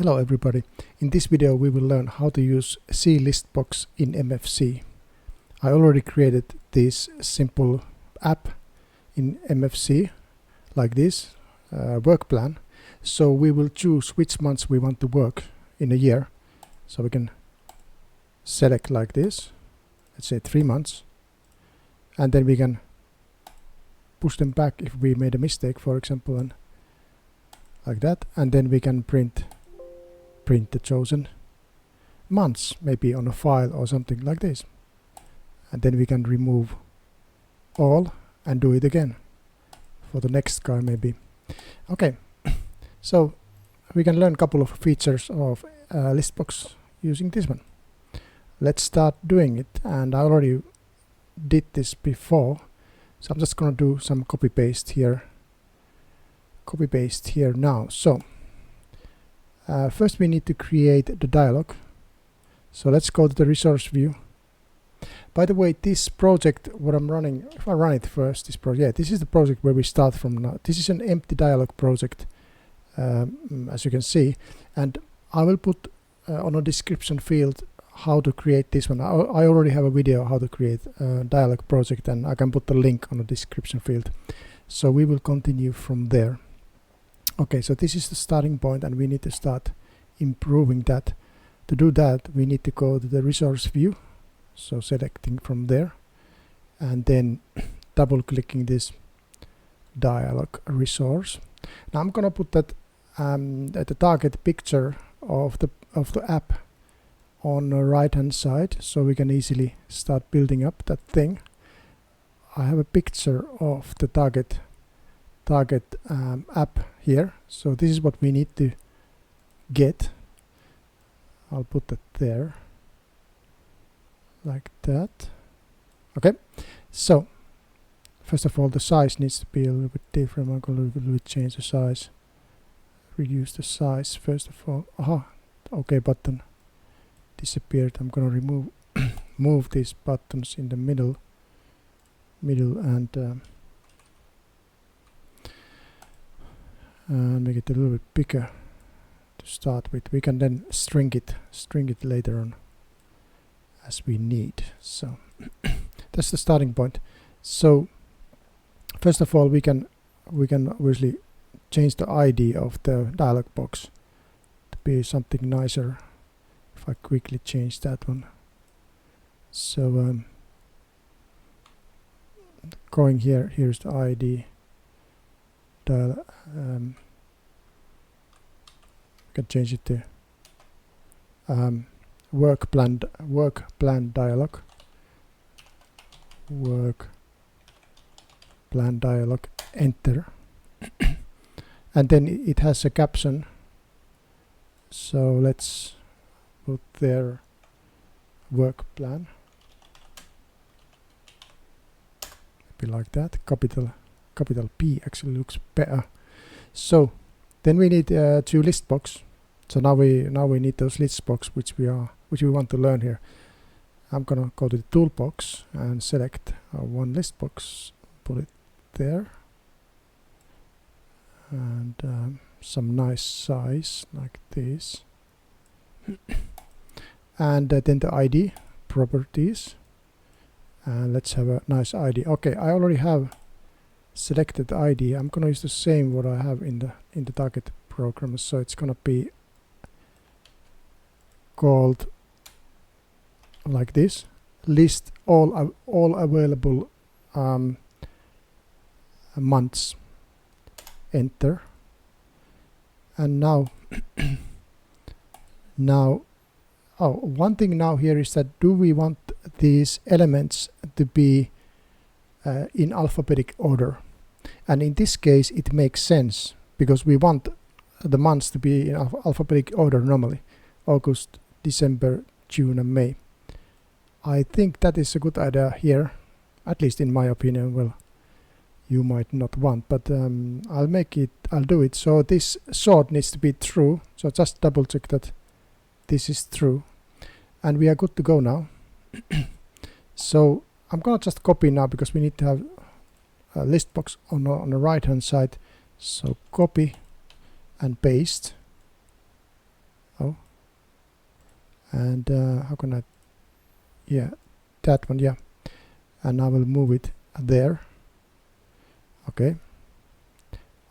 Hello everybody. In this video we will learn how to use CListBox in MFC. I already created this simple app in MFC like this, work plan. So we will choose which months we want to work in a year. So we can select like this, let's say 3 months, and then we can push them back if we made a mistake, for example, and like that, and then we can print the chosen months, maybe on a file or something like this, and then we can remove all and do it again for the next guy maybe. Okay, so we can learn a couple of features of ListBox using this one. Let's start doing it, and I already did this before, so I'm just gonna do some copy paste here now. So first we need to create the dialog. So let's go to the resource view. By the way, this project, what I'm running, if I run it first, this is the project where we start from now. This is an empty dialog project, as you can see, and I will put on a description field how to create this one. I already have a video how to create a dialog project, and I can put the link on the description field. So we will continue from there. Okay, so this is the starting point, and we need to start improving that. To do that, we need to go to the resource view, so selecting from there, and then double clicking this dialog resource. Now I'm gonna put that at the target picture of the app on the right hand side, so we can easily start building up that thing. I have a picture of the target app here, so this is what we need to get. I'll put that there like that. Okay, so first of all, the size needs to be a little bit different. I'm going to change the size, reduce the size first of all. Aha, okay, button disappeared. I'm going to remove move these buttons in the middle and make it a little bit bigger to start with. We can then string it later on as we need. So that's the starting point. So first of all, we can obviously change the ID of the dialog box to be something nicer. If I quickly change that one, so going here's the ID. We can change it to work plan dialog, enter, and then it has a caption. So let's put there work plan, maybe like that. Capital P actually looks better. So then we need to ListBox. So now we need those ListBox which we want to learn here. I'm gonna go to the toolbox and select one ListBox, put it there, and some nice size like this. And then the ID properties, and let's have a nice ID. Okay, I already have selected the ID. I'm gonna use the same what I have in the target program, so it's gonna be called like this: list all available months. Enter. And now one thing now here is that do we want these elements to be in alphabetic order? And in this case it makes sense, because we want the months to be in alphabetic order normally: August, December, June and May. I think that is a good idea here, at least in my opinion. Well, you might not want, but I'll do it. So this sort needs to be true, so just double check that this is true, and we are good to go now. So I'm gonna just copy now, because we need to have a ListBox on the right hand side. So copy and paste, Oh, and how can I, yeah, that one, yeah, and I will move it there. Okay,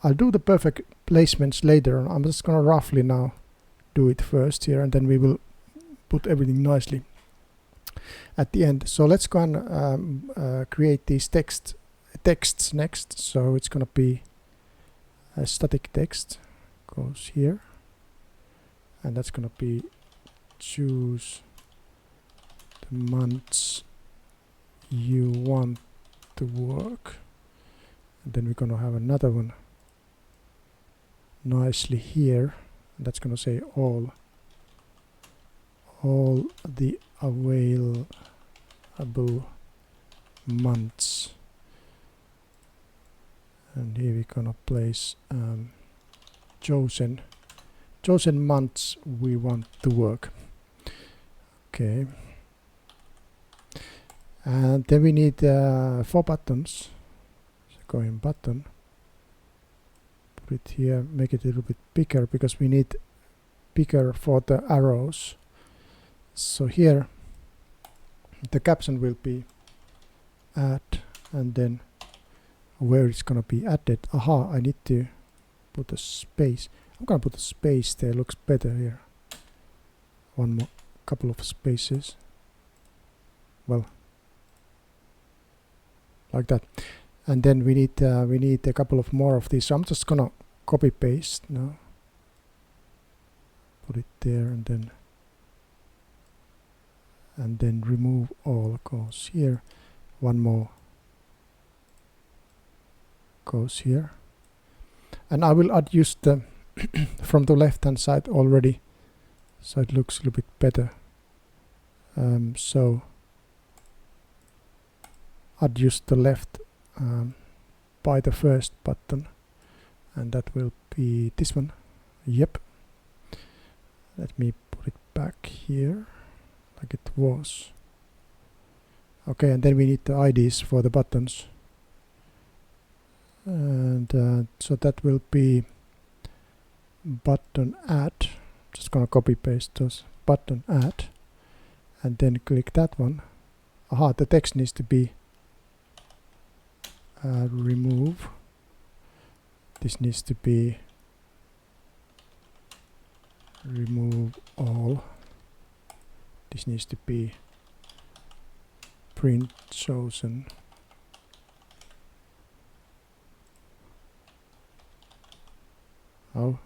I'll do the perfect placements later on. I'm just gonna roughly now do it first here, and then we will put everything nicely at the end. So let's go and create these texts next. So it's gonna be a static text goes here, and that's gonna be choose the months you want to work, and then we're gonna have another one nicely here, and that's gonna say all the available months, and here we're gonna place chosen months we want to work. Okay, and then we need 4 buttons. So go in button, put it here, make it a little bit bigger because we need bigger for the arrows. So here the caption will be add, and then where it's gonna be added. Aha, I need to put a space. I'm gonna put a space there, looks better here. One more, couple of spaces. Well, like that. And then we need a couple of more of these. So I'm just gonna copy paste now. Put it there, and then remove all goes here. One more goes here, and I will add use the from the left hand side already, so it looks a little bit better. So adjust the left by the first button, and that will be this one. Yep, let me put it back here like it was. Okay, and then we need the IDs for the buttons, and so that will be button add. Just gonna copy paste those, button add, and then click that one. Aha, the text needs to be remove. This needs to be remove all. This needs to be print chosen. Oh,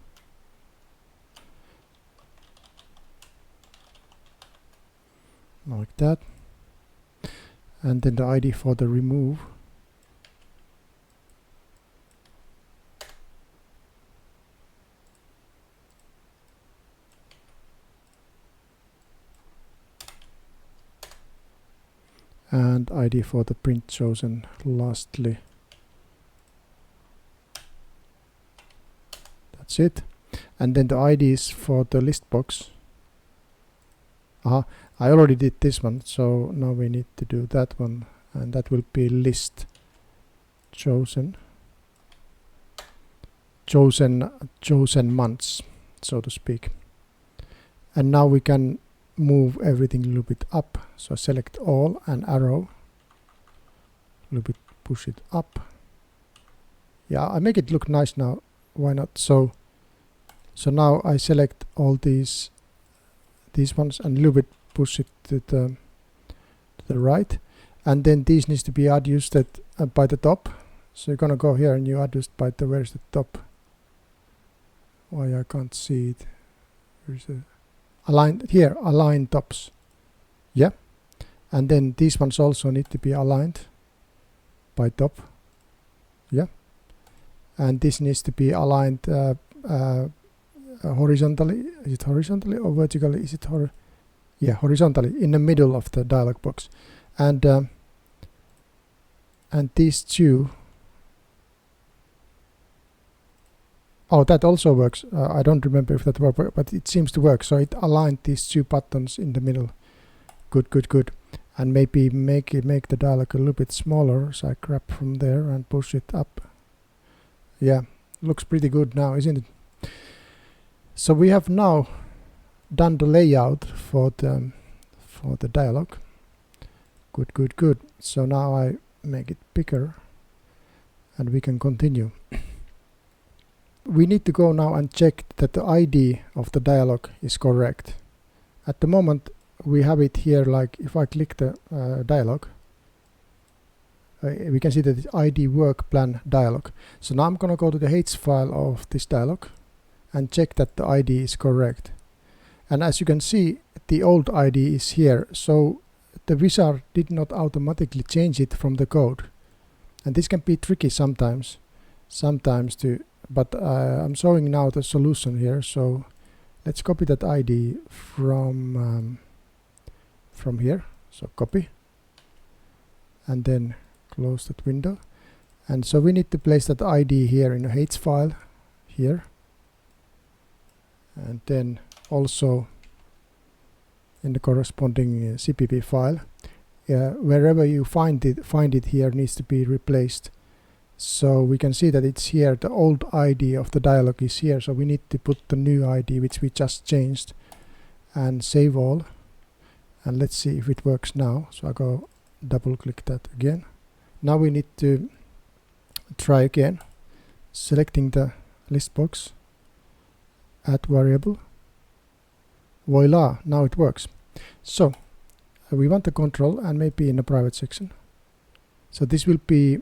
like that. And then the ID for the remove. And ID for the print chosen lastly. That's it. And then the IDs for the list box. I already did this one, so now we need to do that one, and that will be list chosen months, so to speak. And now we can move everything a little bit up. So select all and arrow, a little bit push it up. Yeah, I make it look nice now. Why not? So now I select all these ones and a little bit push it to the right, and then these needs to be adjusted by the top. So you're gonna go here and you adjust by the, where's the top? Why I can't see it? Where's the aligned here? Align tops. Yeah, and then these ones also need to be aligned by top. Yeah, and this needs to be aligned horizontally. Is it horizontally or vertically? Is it yeah, horizontally in the middle of the dialog box. And these two, oh, that also works. I don't remember if that worked, but it seems to work. So it aligned these two buttons in the middle. Good. And maybe make the dialog a little bit smaller. So I grab from there and push it up. Yeah, looks pretty good now, isn't it? So we have now done the layout for the dialog. Good. So now I make it bigger and we can continue. We need to go now and check that the ID of the dialog is correct. At the moment we have it here, like if I click the dialog, we can see that it's ID work plan dialog. So now I'm gonna go to the H file of this dialog and check that the ID is correct. And as you can see, the old ID is here, so the wizard did not automatically change it from the code. And this can be tricky sometimes but I'm showing now the solution here. So let's copy that ID from here. So copy and then close that window. And so we need to place that ID here in a H file here, and then also in the corresponding CPP file. Wherever you find it here needs to be replaced. So we can see that it's here, the old ID of the dialog is here, so we need to put the new ID which we just changed and save all, and let's see if it works now. So I go double click that again. Now we need to try again, selecting the list box, add variable, voila, now it works. So we want the control and maybe in a private section. So this will be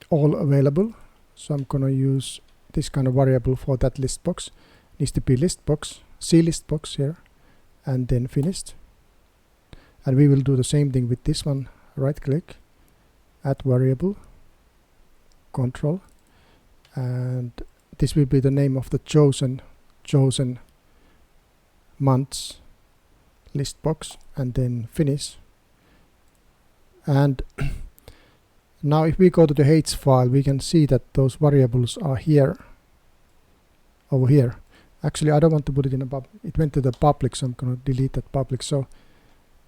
all available. So I'm gonna use this kind of variable for that list box. Needs to be list box, CListBox here, and then finished. And we will do the same thing with this one. Right click, add variable, control, and this will be the name of the chosen months list box, and then finish. And now if we go to the H file, we can see that those variables are here, over here. Actually I don't want to put it in a public, it went to the public, so I'm going to delete that public. So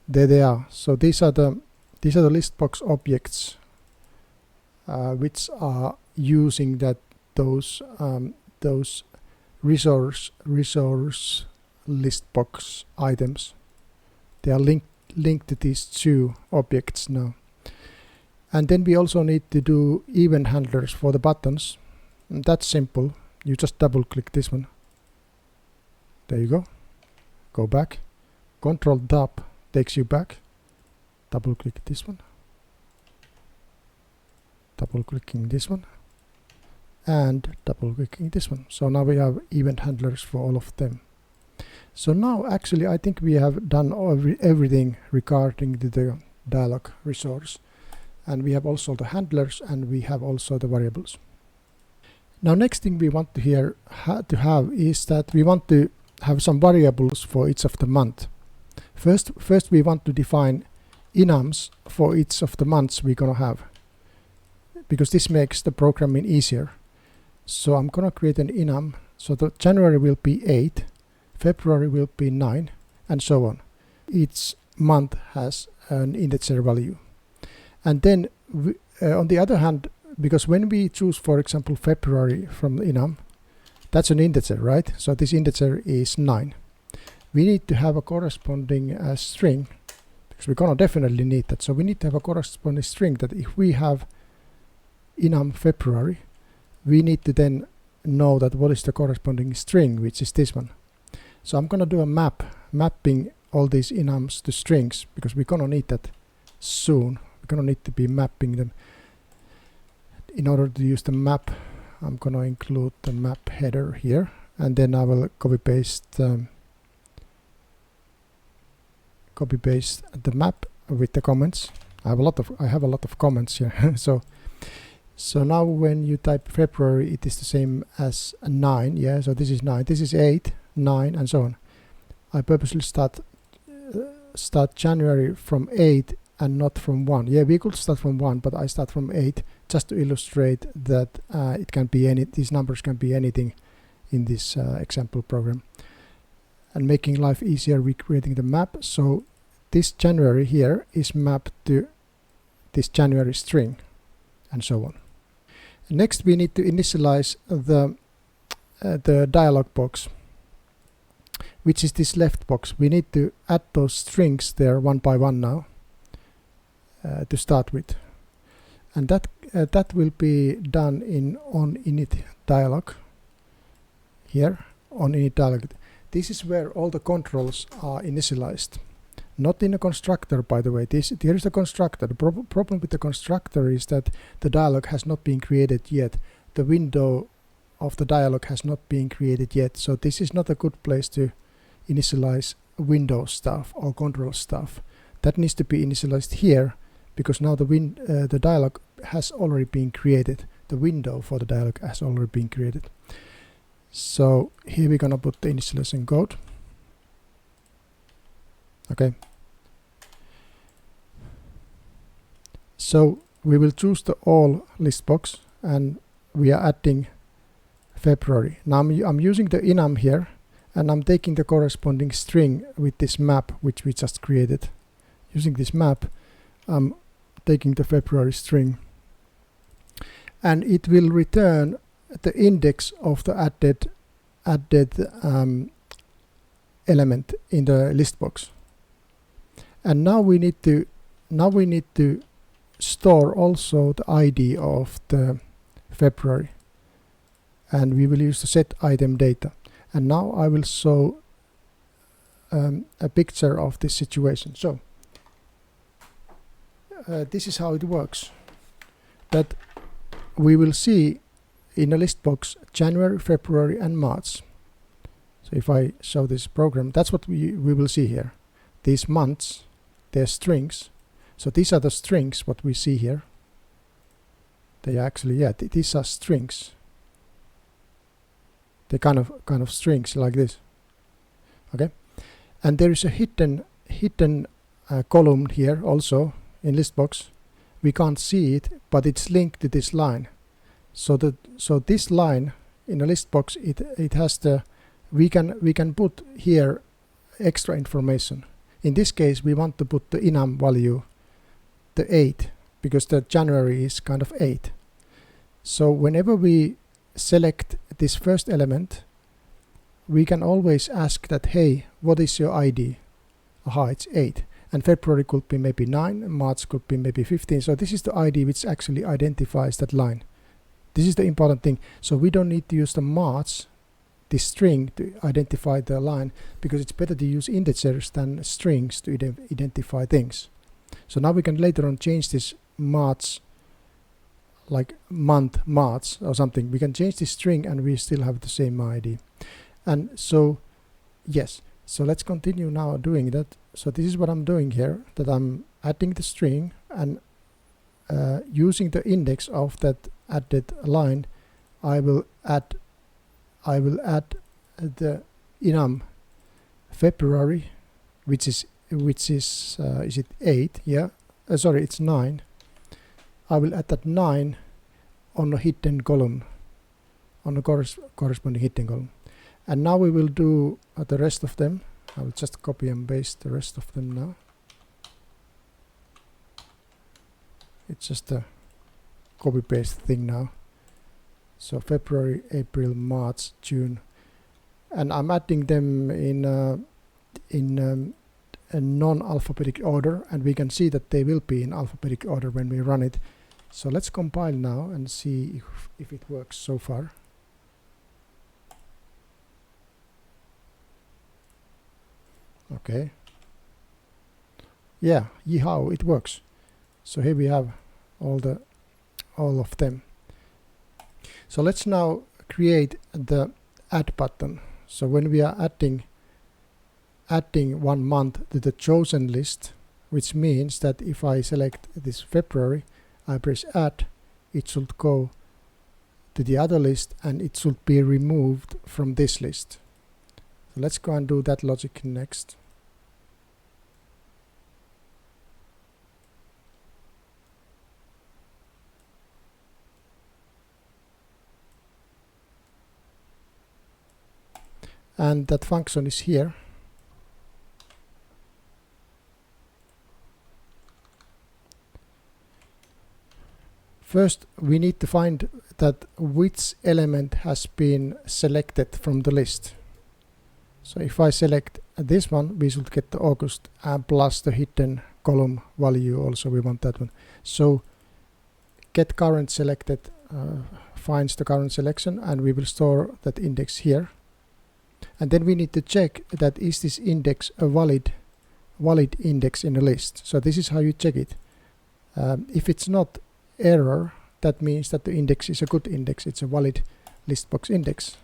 there they are. So these are the list box objects which are using those resource list box items. They are linked to these two objects now. And then we also need to do event handlers for the buttons. And that's simple. You just double click this one. There you go. Go back. Control Tab takes you back. Double click this one. Double clicking this one. And double clicking this one. So now we have event handlers for all of them. So now actually I think we have done everything regarding the dialog resource. And we have also the handlers, and we have also the variables. Now next thing we want to have is that we want to have some variables for each of the month. First we want to define enums for each of the months we're gonna have, because this makes the programming easier. So I'm gonna create an enum. So the January will be 8, February will be 9, and so on. Each month has an integer value. And then on the other hand, because when we choose, for example, February from the enum, that's an integer, right? So this integer is 9. We need to have a corresponding string, because we're gonna definitely need that. So we need to have a corresponding string that if we have enum February, we need to then know that what is the corresponding string, which is this one. So I'm gonna do a mapping all these enums to strings, because we're gonna need that soon. We're gonna need to be mapping them. In order to use the map, I'm gonna include the map header here, and then I will copy paste the map with the comments. I have a lot of comments here. so now when you type February, it is the same as a 9. Yeah, so this is 9, this is 8, 9, and so on. I purposely start January from 8 and not from 1. Yeah, we could start from 1, but I start from 8 just to illustrate that it can be these numbers can be anything in this example program. And making life easier, we're creating the map. So this January here is mapped to this January string, and so on. Next, we need to initialize the dialog box. which is this left box. We need to add those strings there one by one now to start with, and that will be done in onInit dialog. Here on init dialog, this is where all the controls are initialized, not in a constructor, by the way. Here is the constructor. The problem with the constructor is that the dialog has not been created yet. The window of the dialog has not been created yet, so this is not a good place to initialize window stuff or control stuff. That needs to be initialized here, because now the dialog has already been created. The window for the dialog has already been created. So here we're gonna put the initialization code. Okay. So we will choose the all list box, and we are adding February. Now I'm using the enum here, and I'm taking the corresponding string with this map which we just created. Using this map, I'm taking the February string, and it will return the index of the added element in the list box. And now we need to store also the ID of the February, and we will use the SetItemData. And now I will show a picture of this situation. So this is how it works. That we will see in a list box January, February and March. So if I show this program, that's what we will see here. These months, they're strings. So these are the strings what we see here. They actually, yeah, these are strings. They're kind of strings like this. Okay, and there is a hidden column here also in list box. We can't see it, but it's linked to this line. So this line in a list box, it has the, we can put here extra information. In this case, we want to put the enum value, the 8, because the January is kind of 8. So whenever we select this first element, we can always ask that, hey, what is your ID? Aha, it's 8. And February could be maybe 9, March could be maybe 15. So this is the ID which actually identifies that line. This is the important thing. So we don't need to use the March, this string, to identify the line, because it's better to use integers than strings to identify things. So now we can later on change this March, like month March or something. We can change this string and we still have the same ID. And so, yes, so let's continue now doing that. So this is what I'm doing here, that I'm adding the string and using the index of that added line, I will add the enum February, which is it 8? Yeah, sorry, it's 9. I will add that 9 on a hidden column, on the corresponding hidden column. And now we will do the rest of them. I will just copy and paste the rest of them now. It's just a copy paste thing now. So February, April, March, June, and I'm adding them in a non-alphabetic order, and we can see that they will be in alphabetic order when we run it. So let's compile now and see if it works so far. Okay. Yeah, yeehaw, it works. So here we have all of them. So let's now create the add button. So when we are adding 1 month to the chosen list, which means that if I select this February, I press add, it should go to the other list and it should be removed from this list. So let's go and do that logic next. And that function is here. First, we need to find that which element has been selected from the list. So if I select this one, we should get the August and plus the hidden column value also, we want that one. So get current selected finds the current selection, and we will store that index here. And then we need to check that is this index a valid index in the list. So this is how you check it. If it's not error, that means that the index is a good index, it's a valid listbox index.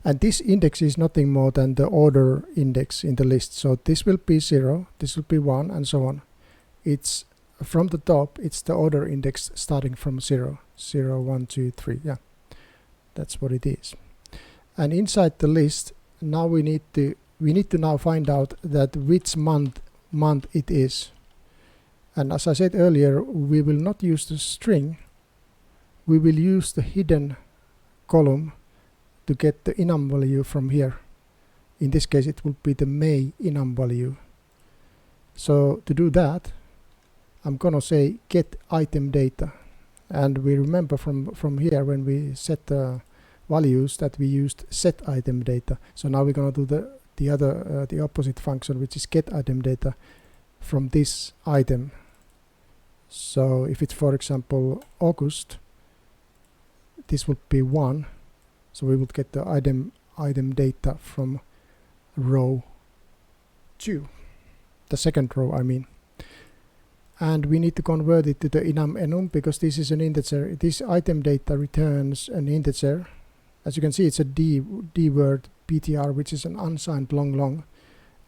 And this index is nothing more than the order index in the list. So this will be 0, this will be 1, and so on. It's from the top, it's the order index starting from 0, 0, 1, 2, 3. Yeah, that's what it is. And inside the list, now we need to now find out that which month it is. And as I said earlier, we will not use the string. We will use the hidden column to get the enum value from here. In this case, it will be the May enum value. So to do that, I'm gonna say GetItemData, and we remember from here when we set the values that we used SetItemData. So now we're gonna do the opposite function, which is GetItemData from this item. So if it's, for example, August, this would be 1. So we would get the item data from row 2, the second row, I mean. And we need to convert it to the enum because this is an integer. This item data returns an integer. As you can see, it's a D word ptr, which is an unsigned long,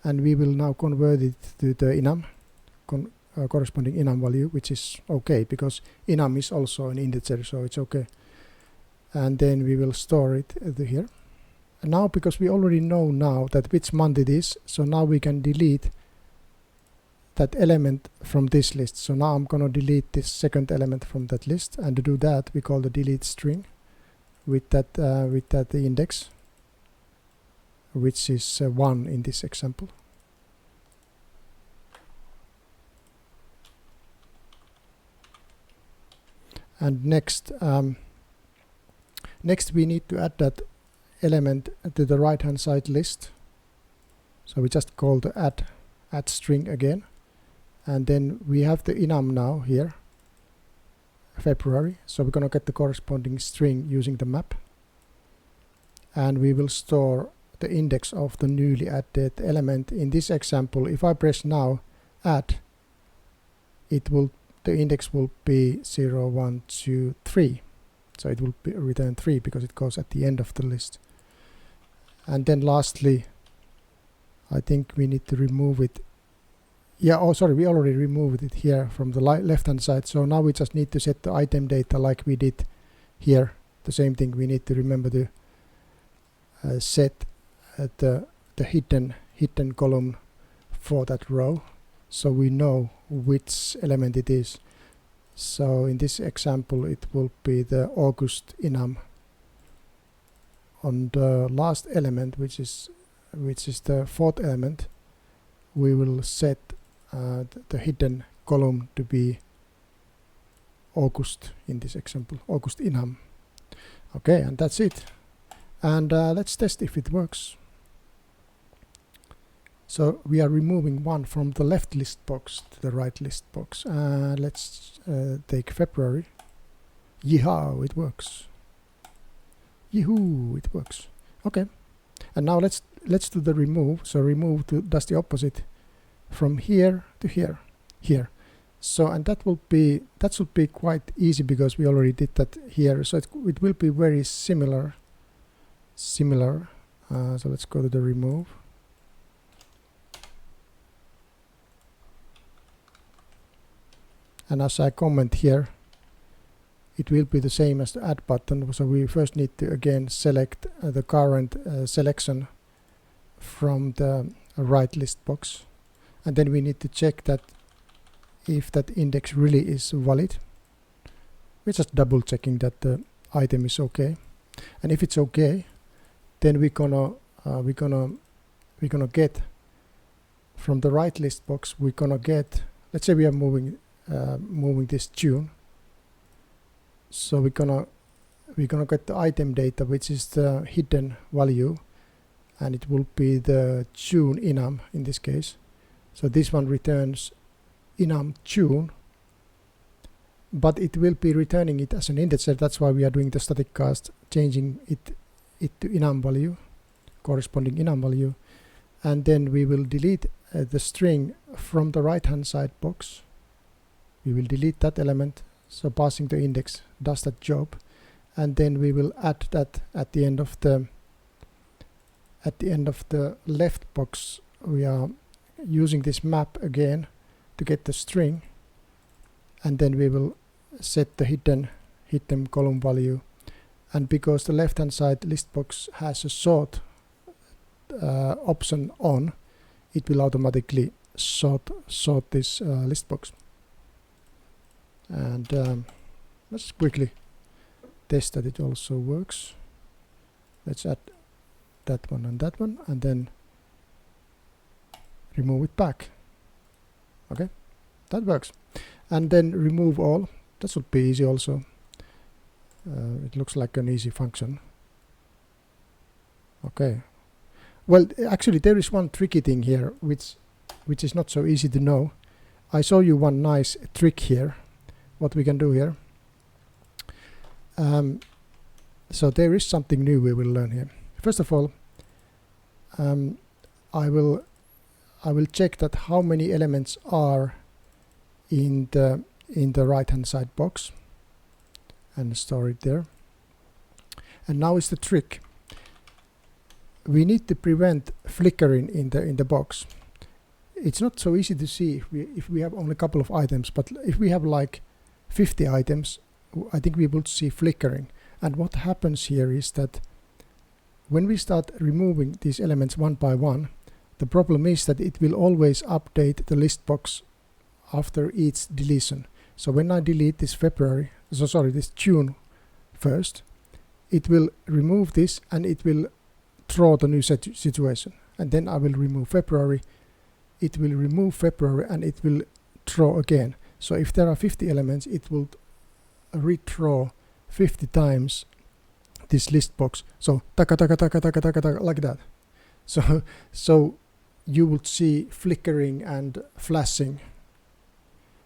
and we will now convert it to the enum corresponding enum value, which is okay because enum is also an integer, so it's okay. And then we will store it here. And now, because we already know now that which month it is, so now we can delete that element from this list. So now I'm gonna delete this second element from that list, and to do that we call the delete string with that index, which is 1 in this example. And next we need to add that element to the right hand side list. So we just call the add string again, and then we have the enum now here, February. So we're gonna get the corresponding string using the map, and we will store the index of the newly added element. In this example, if I press now add, the index will be 0, 1, 2, 3. So it will return 3 because it goes at the end of the list. And then lastly, I think we need to remove it. Yeah, oh sorry, we already removed it here from the left hand side. So now we just need to set the item data like we did here. The same thing, we need to remember to set the hidden column for that row, so we know which element it is. So in this example, it will be the August enum. On the last element, which is the fourth element, we will set the hidden column to be August in this example, August enum. Okay, and that's it. And let's test if it works. So we are removing 1 from the left list box to the right list box. Let's take February. Yeehaw, it works. Yahoo, it works. Okay. And now let's do the remove. So remove does the opposite from here to here. So, and that should be quite easy because we already did that here. So it will be very similar. So let's go to the remove. And as I comment here, it will be the same as the add button. So we first need to again select the current selection from the right list box, and then we need to check that if that index really is valid. We're just double checking that the item is okay, and if it's okay, then we're gonna get from the right list box. We're gonna get, let's say we are moving this tune. So we're gonna we're gonna get the item data, which is the hidden value, and it will be the tune enum in this case. So this one returns enum tune, but it will be returning it as an integer. That's why we are doing the static cast, changing it to enum value, corresponding enum value, and then we will delete the string from the right hand side box. We will delete that element, so passing the index does that job, and then we will add that at the end of the left box. We are using this map again to get the string, and then we will set the hidden column value, and because the left hand side list box has a sort option on, it will automatically sort this list box. And let's quickly test that it also works. Let's add that one, and then remove it back. Okay, that works. And then remove all. That should be easy also. It looks like an easy function. Okay. Well, actually there is one tricky thing here which is not so easy to know. I show you one nice trick here, what we can do here. So there is something new we will learn here. First of all, I will check that how many elements are in the right hand side box and store it there. And now is the trick. We need to prevent flickering in the box. It's not so easy to see if we have only a couple of items, but if we have like 50 items, I think we will see flickering. And what happens here is that when we start removing these elements one by one, the problem is that it will always update the list box after each deletion. So when I delete this this tune first, it will remove this and it will throw the new situation. And then I will remove February, it will remove February, and it will throw again. So if there are 50 elements, it will rethrow 50 times this list box. So taka taka taka taka taka taka, like that. So you would see flickering and flashing.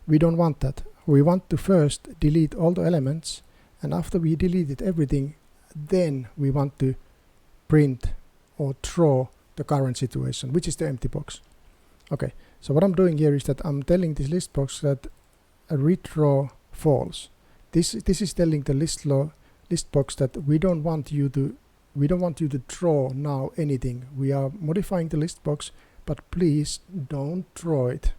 We don't want that. We want to first delete all the elements, and after we deleted everything, then we want to print or throw the current situation, which is the empty box. Okay, so what I'm doing here is that I'm telling this list box that a rethrow false. This is telling the list box that we don't want you to throw now anything. We are modifying the list box, but please don't throw it.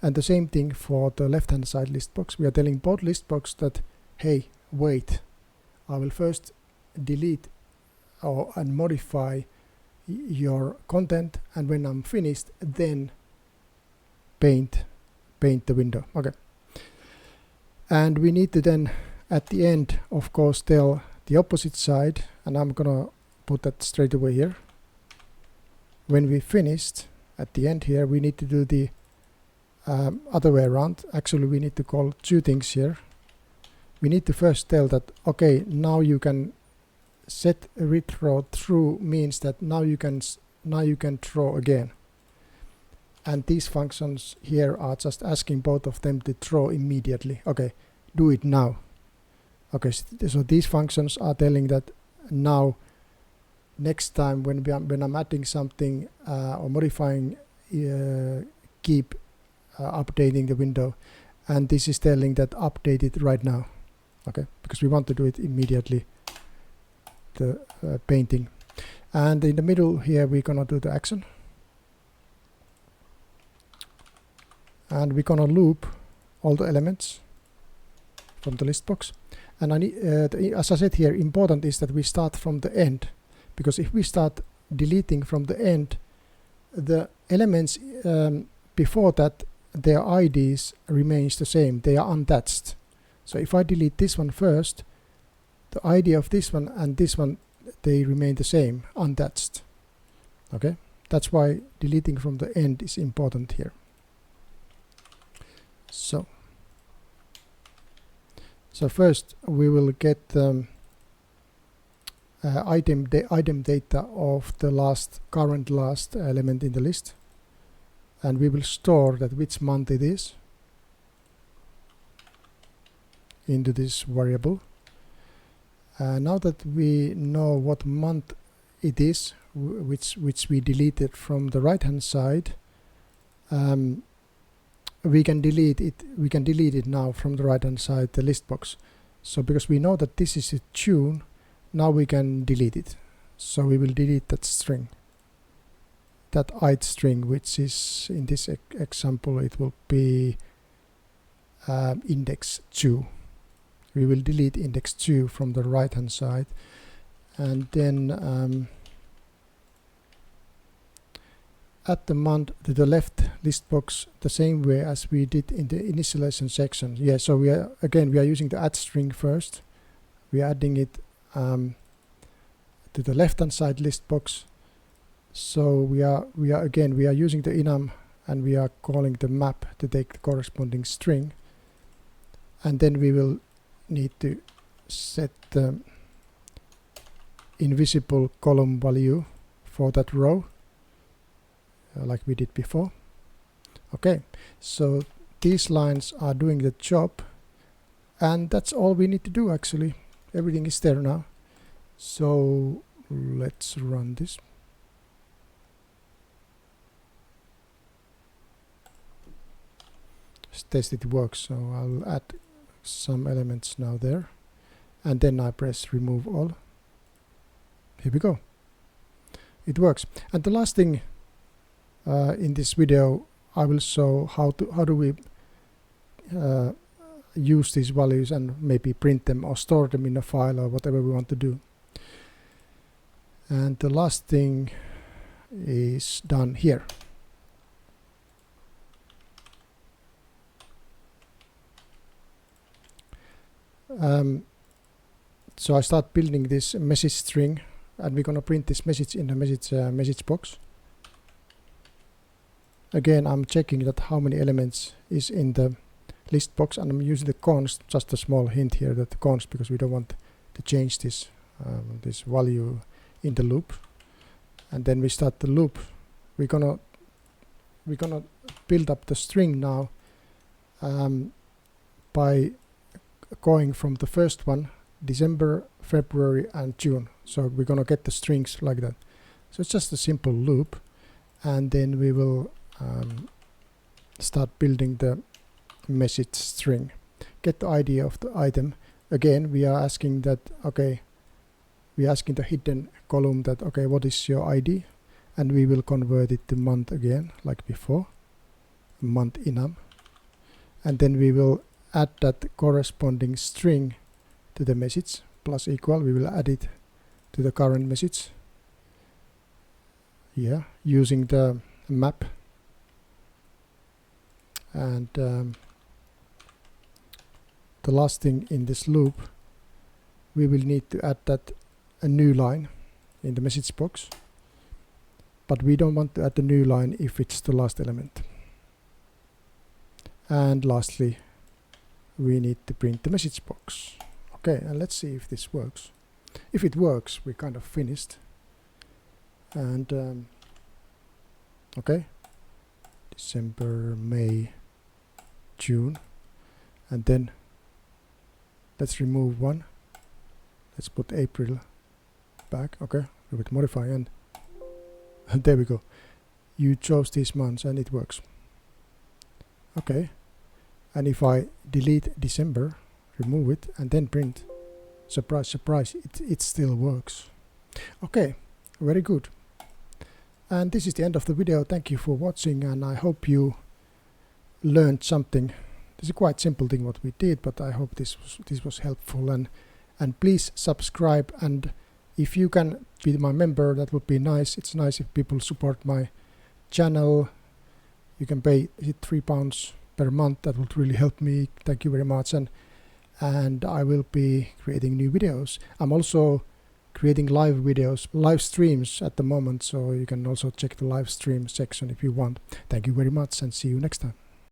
And the same thing for the left hand side list box. We are telling both list box that, hey, wait, I will first delete and modify your content, and when I'm finished, then paint the window. Okay. And we need to then at the end, of course, tell the opposite side, and I'm gonna put that straight away here. When we finished at the end here, we need to do the other way around. Actually, we need to call two things here. We need to first tell that, okay, now you can set a rethrow through, means that now you can throw again. And these functions here are just asking both of them to throw immediately. Okay, do it now. Okay, so these functions are telling that now, next time when I'm adding something or modifying, keep updating the window, and this is telling that update it right now. Okay, because we want to do it immediately, the painting. And in the middle here we're gonna do the action, and we're gonna loop all the elements from the list box. And I need, as I said here, important is that we start from the end, because if we start deleting from the end, the elements before that, their IDs remains the same, they are untouched. So if I delete this one first, the ID of this one and this one, they remain the same, untouched. Okay, that's why deleting from the end is important here. So first we will get item data of the current last element in the list, and we will store that which month it is into this variable. Now that we know what month it is, which we deleted from the right hand side, we can delete it now from the right hand side, the list box. So because we know that this is a June, now we can delete it. So we will delete that string, that AddString, which is in this example it will be index 2. We will delete index 2 from the right hand side, and then add the month to the left list box the same way as we did in the initialization section. Yeah, so we are using the AddString first. We are adding it to the left hand side list box. So we are using the enum, and we are calling the map to take the corresponding string, and then we will need to set the invisible column value for that row, like we did before. Okay, so these lines are doing the job, and that's all we need to do actually. Everything is there now. So let's run this. Let's test it works. So I'll add some elements now there, and then I press remove all. Here we go. It works. And the last thing in this video, I will show how do we use these values and maybe print them or store them in a file or whatever we want to do. And the last thing is done here. So I start building this message string, and we're gonna print this message in the message box. Again, I'm checking that how many elements is in the list box, and I'm using the const. Just a small hint here, that the const, because we don't want to change this this value in the loop. And then we start the loop. We're gonna build up the string now by going from the first one, December, February, and June. So we're gonna get the strings like that. So it's just a simple loop, and then we will start building the message string. Get the ID of the item. Again, we are asking that, okay, we are asking the hidden column that, okay, what is your ID? And we will convert it to month again, like before, month enum. And then we will add that corresponding string to the message, plus equal. We will add it to the current message. Yeah, using the map. And the last thing in this loop, we will need to add that a new line in the message box, but we don't want to add the new line if it's the last element. And lastly, we need to print the message box. Okay, and let's see if this works. If it works, we kind of finished. And okay, December, May, June, and then let's remove one. Let's put April back. Okay, we will modify, and there we go. You chose these months and it works. Okay, and if I delete December, remove it, and then print, surprise, surprise, it still works. Okay, very good. And this is the end of the video. Thank you for watching, and I hope you learned something. This is a quite simple thing what we did, but I hope this was helpful. And please subscribe, and if you can be my member, that would be nice. It's nice if people support my channel. You can pay £3 per month. That would really help me. Thank you very much. And I will be creating new videos. I'm also creating live videos, live streams at the moment, so you can also check the live stream section if you want. Thank you very much, and see you next time.